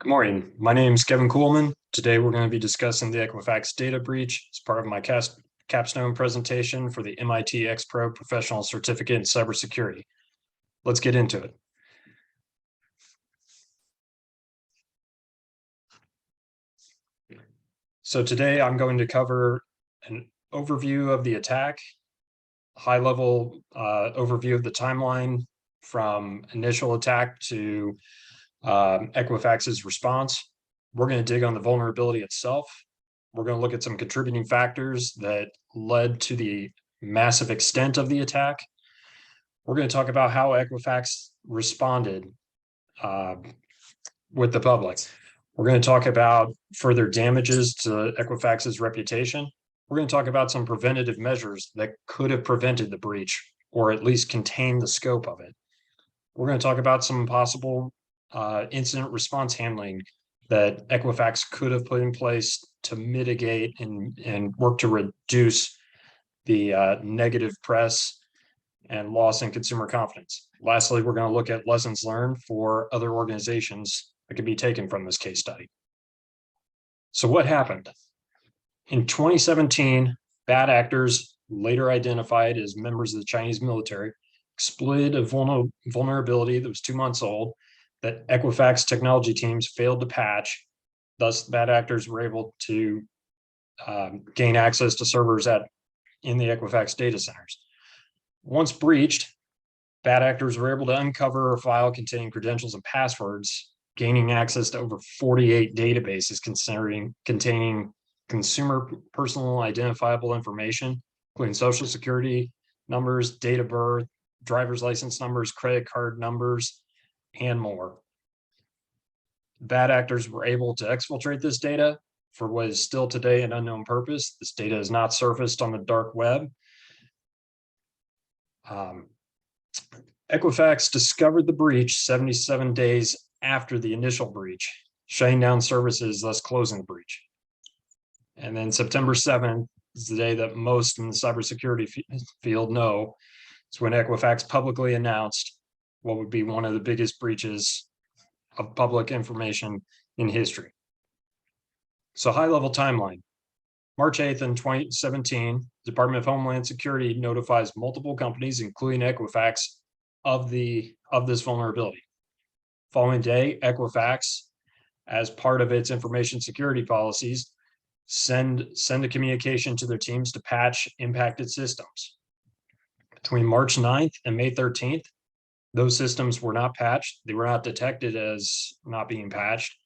Good morning. My name is Kevin Kuhlman. Today we're going to be discussing the Equifax data breach as part of my Capstone presentation for the MIT xPRO Professional Certificate in Cybersecurity. Let's get into it. So today I'm going to cover an overview of the attack, high-level overview of the timeline from initial attack to Equifax's response. We're going to dig on the vulnerability itself. We're going to look at some contributing factors that led to the massive extent of the attack. We're going to talk about how Equifax responded with the public. We're going to talk about further damages to Equifax's reputation. We're going to talk about some preventative measures that could have prevented the breach or at least contained the scope of it. We're going to talk about some possible incident response handling that Equifax could have put in place to mitigate and work to reduce the negative press and loss in consumer confidence. Lastly, we're going to look at lessons learned for other organizations that can be taken from this case study. So what happened? In 2017, bad actors, later identified as members of the Chinese military, exploited a vulnerability that was 2 months old that Equifax technology teams failed to patch. Thus, bad actors were able to gain access to servers in the Equifax data centers. Once breached, bad actors were able to uncover a file containing credentials and passwords, gaining access to over 48 databases containing consumer personal identifiable information, including social security numbers, date of birth, driver's license numbers, credit card numbers, and more. Bad actors were able to exfiltrate this data for what is still today an unknown purpose. This data is not surfaced on the dark web. Equifax discovered the breach 77 days after the initial breach, shutting down services, thus closing the breach. And then September 7th is the day that most in the cybersecurity field know. It's when Equifax publicly announced what would be one of the biggest breaches of public information in history. So high-level timeline. March 8th in 2017, Department of Homeland Security notifies multiple companies, including Equifax, of this vulnerability. Following day, Equifax, as part of its information security policies, send a communication to their teams to patch impacted systems. Between March 9th and May 13th, those systems were not patched. They were not detected as not being patched.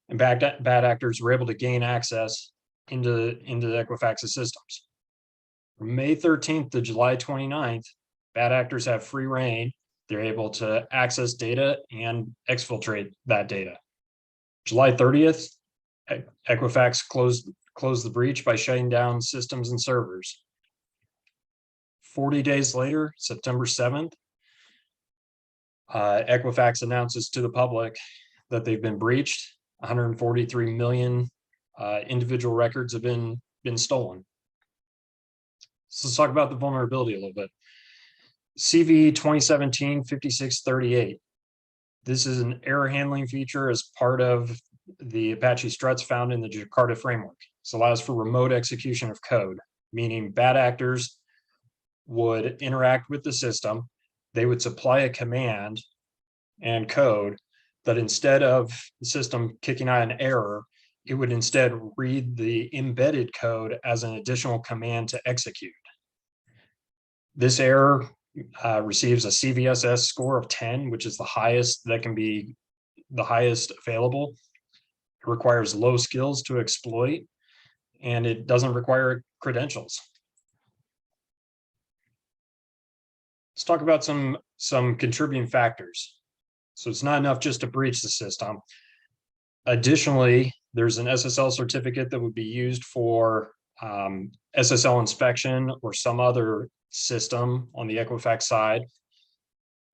And bad actors were able to gain access into Equifax's systems. From May 13th to July 29th, bad actors have free reign. They're able to access data and exfiltrate that data. July 30th, Equifax closed the breach by shutting down systems and servers. 40 days later, September 7th, Equifax announces to the public that they've been breached. 143 million individual records have been stolen. So let's talk about the vulnerability a little bit. CV 2017-5638. This is an error handling feature as part of the Apache struts found in the Jakarta framework. This allows for remote execution of code, meaning bad actors would interact with the system. They would supply a command and code that instead of the system kicking out an error, it would instead read the embedded code as an additional command to execute. This error receives a CVSS score of 10, which is the highest that can be the highest available. It requires low skills to exploit, and it doesn't require credentials. Let's talk about some contributing factors. So it's not enough just to breach the system. Additionally, there's an SSL certificate that would be used for SSL inspection or some other system on the Equifax side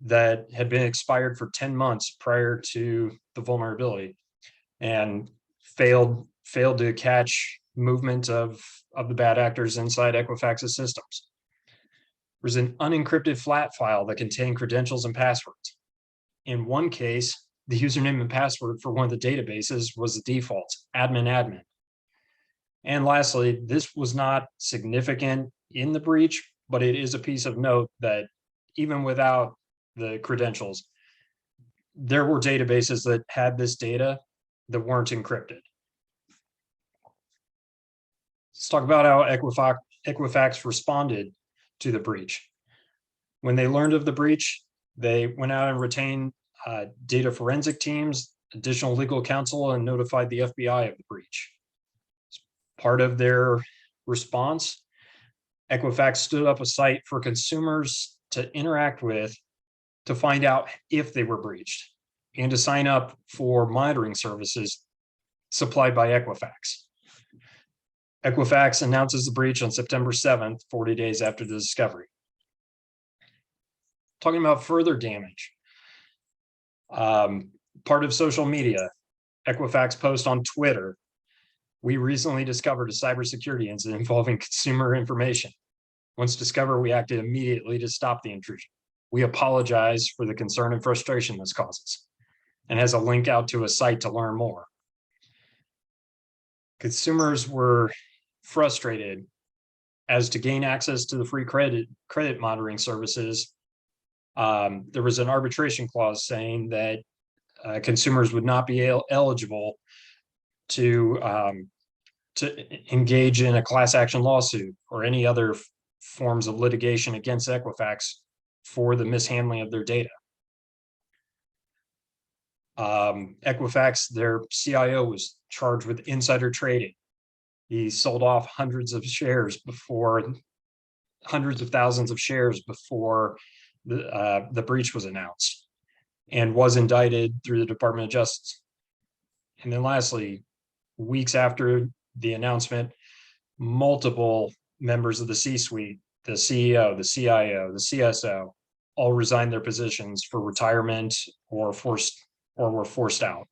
that had been expired for 10 months prior to the vulnerability and failed to catch movement of the bad actors inside Equifax's systems. There's an unencrypted flat file that contained credentials and passwords. In one case, the username and password for one of the databases was the default, admin. And lastly, this was not significant in the breach, but it is a piece of note that even without the credentials, there were databases that had this data that weren't encrypted. Let's talk about how Equifax responded to the breach. When they learned of the breach, they went out and retained data forensic teams, additional legal counsel, and notified the FBI of the breach. As part of their response, Equifax stood up a site for consumers to interact with to find out if they were breached and to sign up for monitoring services supplied by Equifax. Equifax announces the breach on September 7th, 40 days after the discovery. Talking about further damage, part of social media, Equifax post on Twitter, we recently discovered a cybersecurity incident involving consumer information. Once discovered, we acted immediately to stop the intrusion. We apologize for the concern and frustration this causes, and has a link out to a site to learn more. Consumers were frustrated as to gain access to the free credit monitoring services. There was an arbitration clause saying that consumers would not be eligible to engage in a class action lawsuit or any other forms of litigation against Equifax for the mishandling of their data. Equifax, their CIO, was charged with insider trading. He sold off hundreds of thousands of shares before the breach was announced, and was indicted through the Department of Justice. And then lastly, weeks after the announcement, multiple members of the C-suite, the CEO, the CIO, the CSO, all resigned their positions for retirement or were forced out,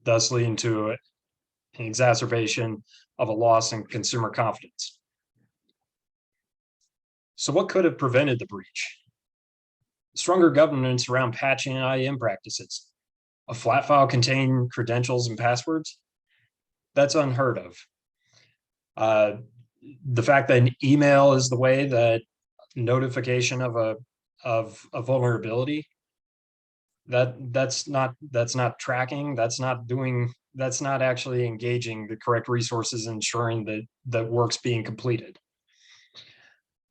thus leading to an exacerbation of a loss in consumer confidence. So what could have prevented the breach? Stronger governance around patching and IAM practices. A flat file containing credentials and passwords? That's unheard of. The fact that an email is the way that notification of a vulnerability, that's not tracking, that's not actually engaging the correct resources, ensuring that work's being completed.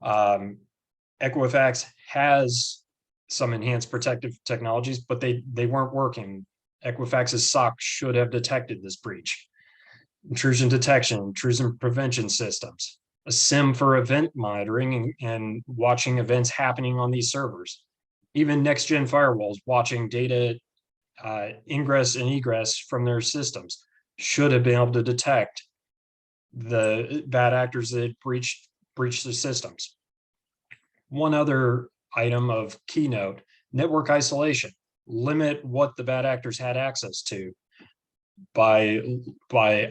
Equifax has some enhanced protective technologies, but they weren't working. Equifax's SOC should have detected this breach. Intrusion detection, intrusion prevention systems, a SIM for event monitoring and watching events happening on these servers. Even next-gen firewalls watching data ingress and egress from their systems should have been able to detect the bad actors that breached the systems. One other item of keynote: network isolation. Limit what the bad actors had access to by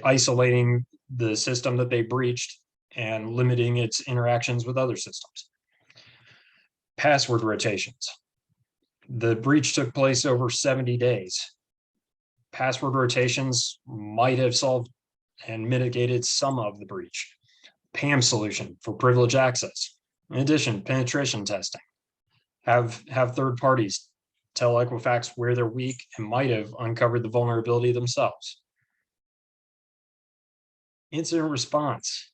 isolating the system that they breached and limiting its interactions with other systems. Password rotations. The breach took place over 70 days. Password rotations might have solved and mitigated some of the breach. PAM solution for privileged access. In addition, penetration testing. Have third parties tell Equifax where they're weak and might have uncovered the vulnerability themselves. Incident response.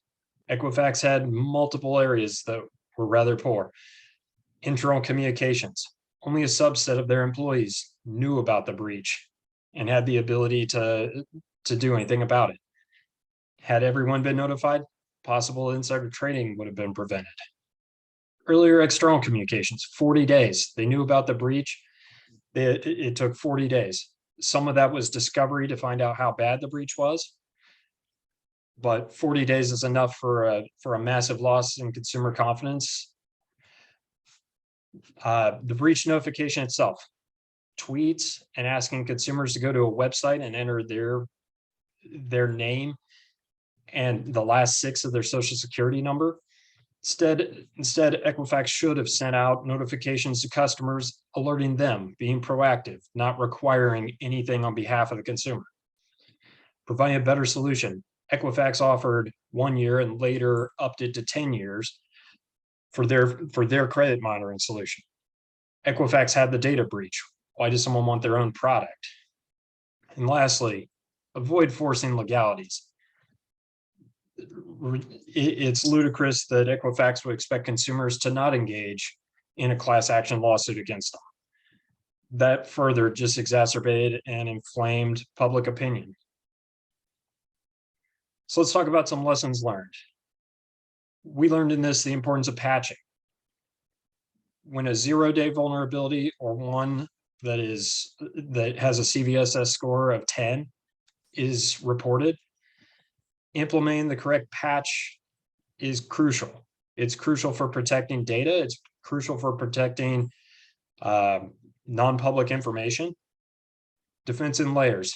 Equifax had multiple areas that were rather poor. Internal communications. Only a subset of their employees knew about the breach and had the ability to do anything about it. Had everyone been notified, possible insider trading would have been prevented. Earlier external communications, 40 days. They knew about the breach. It took 40 days. Some of that was discovery to find out how bad the breach was, but 40 days is enough for a massive loss in consumer confidence. The breach notification itself, tweets and asking consumers to go to a website and enter their name and the last 6 of their social security number. Instead, Equifax should have sent out notifications to customers, alerting them, being proactive, not requiring anything on behalf of the consumer. Providing a better solution, Equifax offered 1 year and later upped it to 10 years for their credit monitoring solution. Equifax had the data breach. Why does someone want their own product? And lastly, avoid forcing legalities. It's ludicrous that Equifax would expect consumers to not engage in a class action lawsuit against them. That further just exacerbated and inflamed public opinion. So let's talk about some lessons learned. We learned in this the importance of patching. When a 0-day vulnerability or one that has a CVSS score of 10 is reported, implementing the correct patch is crucial. It's crucial for protecting data. It's crucial for protecting non-public information. Defense in layers.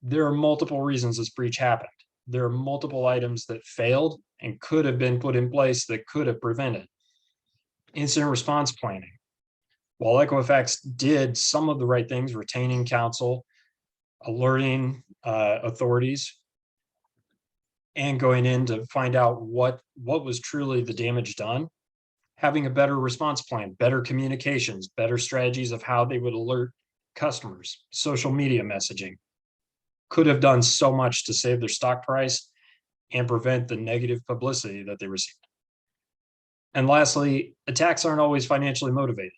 There are multiple reasons this breach happened. There are multiple items that failed and could have been put in place that could have prevented. Incident response planning. While Equifax did some of the right things, retaining counsel, alerting authorities, and going in to find out what was truly the damage done, having a better response plan, better communications, better strategies of how they would alert customers, social media messaging, could have done so much to save their stock price and prevent the negative publicity that they received. And lastly, attacks aren't always financially motivated.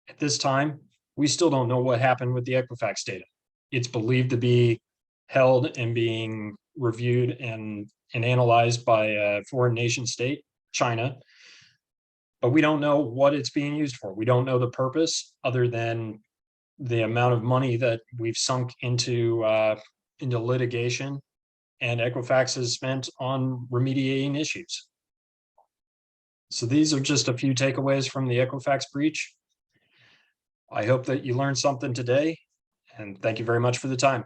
At this time, we still don't know what happened with the Equifax data. It's believed to be held and being reviewed and analyzed by a foreign nation state, China, but we don't know what it's being used for. We don't know the purpose other than the amount of money that we've sunk into litigation and Equifax has spent on remediating issues. So these are just a few takeaways from the Equifax breach. I hope that you learned something today, and thank you very much for the time.